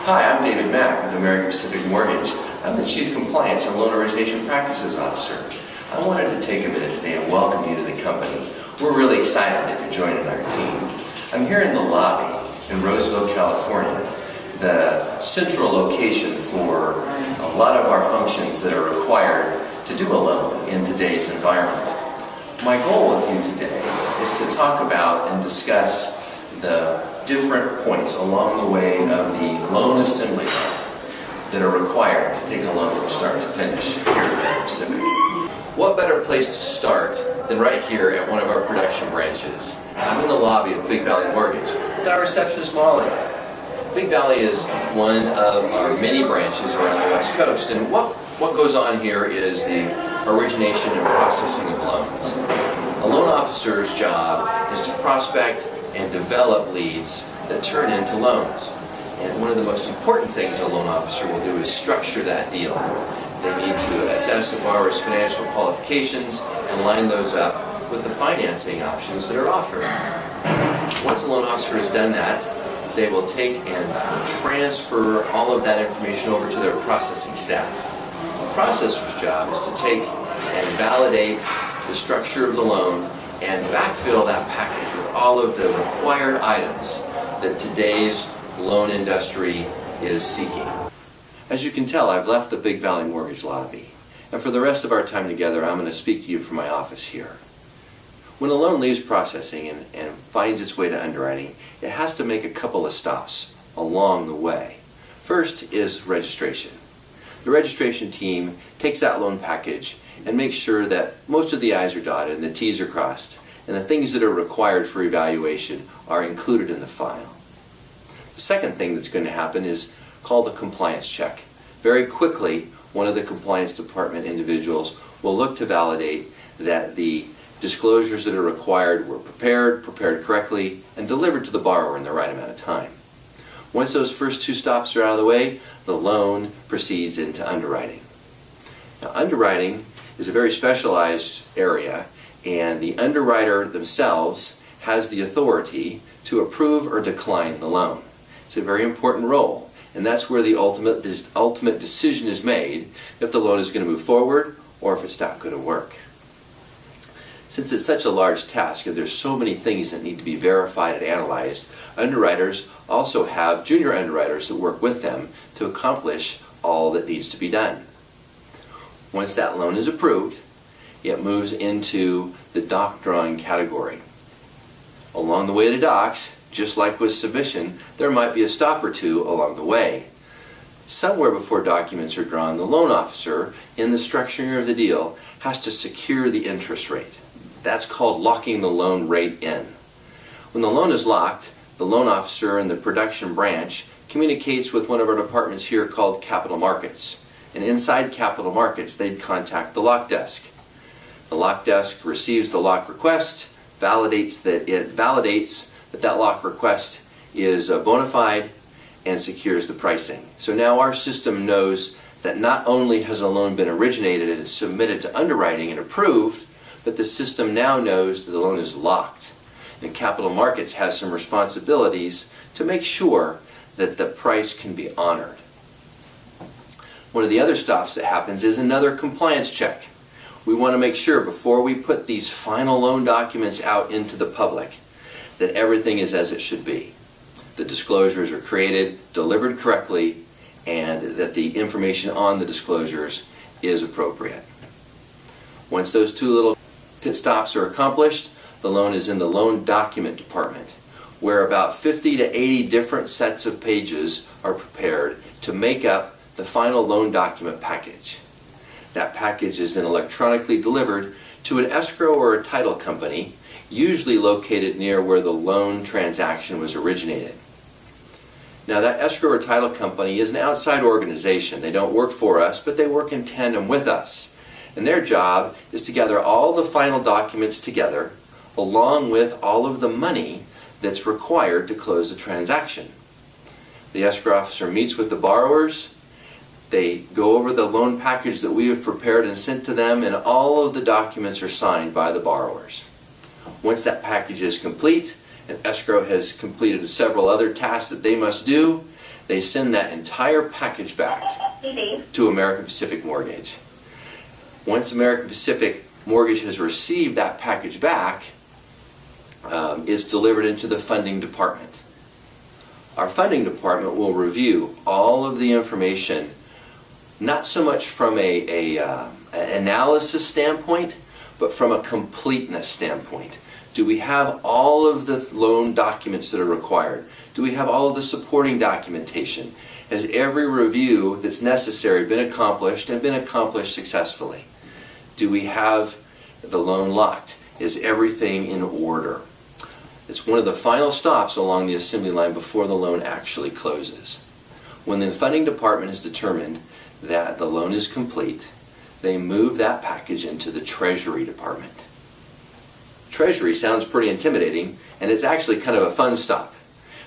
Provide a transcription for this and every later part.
Hi, I'm David Mack with American Pacific Mortgage. I'm the Chief Compliance and Loan Origination Practices Officer. I wanted to take a minute today and welcome you to the company. We're really excited that you're joining our team. I'm here in the lobby in Roseville, California, the central location for a lot of our functions that are required to do a loan in today's environment. My goal with you today is to talk about and discuss the different points along the way of the loan assembly line that are required to take a loan from start to finish here at American Pacific. What better place to start than right here at one of our production branches? I'm in the lobby of Big Valley Mortgage with our receptionist Molly. Big Valley is one of our many branches around the West Coast, and what goes on here is the origination and processing of loans. A loan officer's job is to prospect and develop leads that turn into loans. And one of the most important things a loan officer will do is structure that deal. They need to assess a borrower's financial qualifications and line those up with the financing options that are offered. Once a loan officer has done that, they will take and transfer all of that information over to their processing staff. The processor's job is to take and validate the structure of the loan and backfill that package with all of the required items that today's loan industry is seeking. As you can tell, I've left the Big Valley Mortgage lobby, and for the rest of our time together, I'm going to speak to you from my office here. When a loan leaves processing and finds its way to underwriting, it has to make a couple of stops along the way. First is registration. The registration team takes that loan package and make sure that most of the I's are dotted and the T's are crossed, and the things that are required for evaluation are included in the file. The second thing that's going to happen is called a compliance check. Very quickly, one of the compliance department individuals will look to validate that the disclosures that are required were prepared correctly, and delivered to the borrower in the right amount of time. Once those first two stops are out of the way, the loan proceeds into underwriting. Now, underwriting is a very specialized area, and the underwriter themselves has the authority to approve or decline the loan. It's a very important role, and that's where the ultimate decision is made if the loan is going to move forward or if it's not going to work. Since it's such a large task and there's so many things that need to be verified and analyzed, underwriters also have junior underwriters that work with them to accomplish all that needs to be done. Once that loan is approved, it moves into the doc drawing category. Along the way to docs, just like with submission, there might be a stop or two along the way. Somewhere before documents are drawn, the loan officer, in the structuring of the deal, has to secure the interest rate. That's called locking the loan rate in. When the loan is locked, the loan officer in the production branch communicates with one of our departments here called Capital Markets. And inside Capital Markets, they'd contact the lock desk. The lock desk receives the lock request, validates that lock request is bona fide, and secures the pricing. So now our system knows that not only has a loan been originated and submitted to underwriting and approved, but the system now knows that the loan is locked. And Capital Markets has some responsibilities to make sure that the price can be honored. One of the other stops that happens is another compliance check. We want to make sure before we put these final loan documents out into the public that everything is as it should be. The disclosures are created, delivered correctly, and that the information on the disclosures is appropriate. Once those two little pit stops are accomplished, the loan is in the loan document department, where about 50 to 80 different sets of pages are prepared to make up the final loan document package. That package is then electronically delivered to an escrow or a title company, usually located near where the loan transaction was originated. Now, that escrow or title company is an outside organization. They don't work for us, but they work in tandem with us. And their job is to gather all the final documents together, along with all of the money that's required to close the transaction. The escrow officer meets with the borrowers. They go over the loan package that we have prepared and sent to them, and all of the documents are signed by the borrowers. Once that package is complete, and escrow has completed several other tasks that they must do, they send that entire package back to American Pacific Mortgage. Once American Pacific Mortgage has received that package back, it's delivered into the funding department. Our funding department will review all of the information, not so much from an analysis standpoint, but from a completeness standpoint. Do we have all of the loan documents that are required? Do we have all of the supporting documentation? Has every review that's necessary been accomplished and been accomplished successfully? Do we have the loan locked? Is everything in order? It's one of the final stops along the assembly line before the loan actually closes. When the funding department has determined that the loan is complete, they move that package into the Treasury Department. Treasury sounds pretty intimidating, and it's actually kind of a fun stop,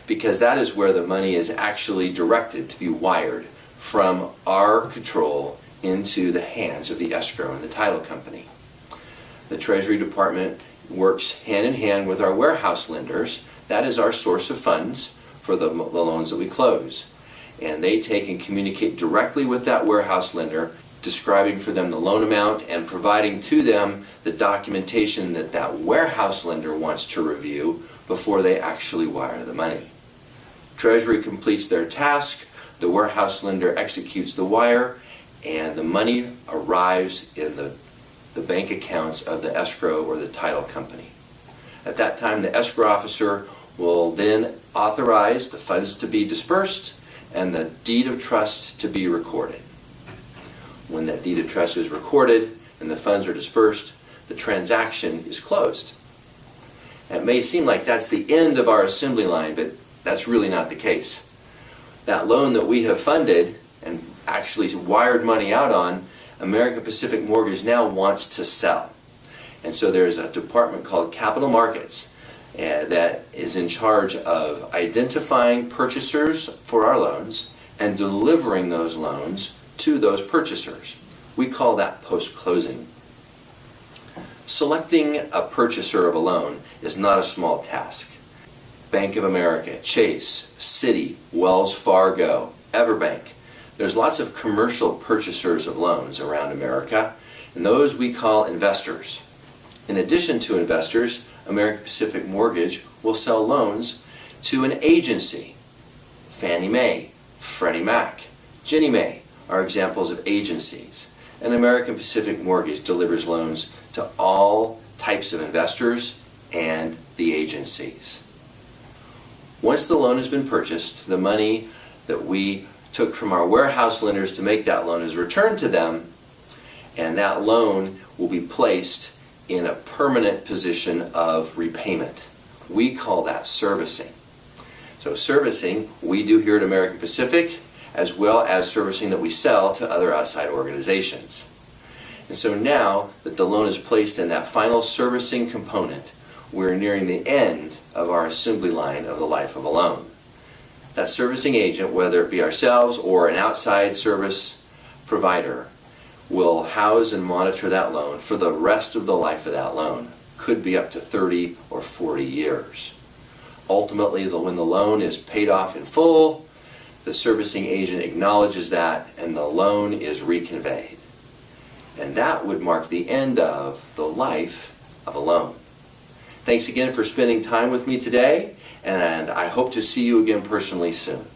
because that is where the money is actually directed to be wired from our control into the hands of the escrow and the title company. The Treasury Department works hand in hand with our warehouse lenders. That is our source of funds for the loans that we close. And they take and communicate directly with that warehouse lender, describing for them the loan amount and providing to them the documentation that that warehouse lender wants to review before they actually wire the money. Treasury completes their task, the warehouse lender executes the wire, and the money arrives in the bank accounts of the escrow or the title company. At that time, the escrow officer will then authorize the funds to be dispersed and the deed of trust to be recorded. When that deed of trust is recorded and the funds are dispersed, the transaction is closed. It may seem like that's the end of our assembly line, but that's really not the case. That loan that we have funded and actually wired money out on, American Pacific Mortgage now wants to sell. And so there's a department called Capital Markets that is in charge of identifying purchasers for our loans and delivering those loans to those purchasers. We call that post-closing. Selecting a purchaser of a loan is not a small task. Bank of America, Chase, Citi, Wells Fargo, Everbank. There's lots of commercial purchasers of loans around America, and those we call investors. In addition to investors, American Pacific Mortgage will sell loans to an agency. Fannie Mae, Freddie Mac, Ginnie Mae are examples of agencies. And American Pacific Mortgage delivers loans to all types of investors and the agencies. Once the loan has been purchased, the money that we took from our warehouse lenders to make that loan is returned to them, and that loan will be placed in a permanent position of repayment. We call that servicing. So servicing we do here at American Pacific, as well as servicing that we sell to other outside organizations. And so now that the loan is placed in that final servicing component, we're nearing the end of our assembly line of the life of a loan. That servicing agent, whether it be ourselves or an outside service provider, will house and monitor that loan for the rest of the life of that loan. Could be up to 30 or 40 years. Ultimately, when the loan is paid off in full, the servicing agent acknowledges that and the loan is reconveyed. And that would mark the end of the life of a loan. Thanks again for spending time with me today, and I hope to see you again personally soon.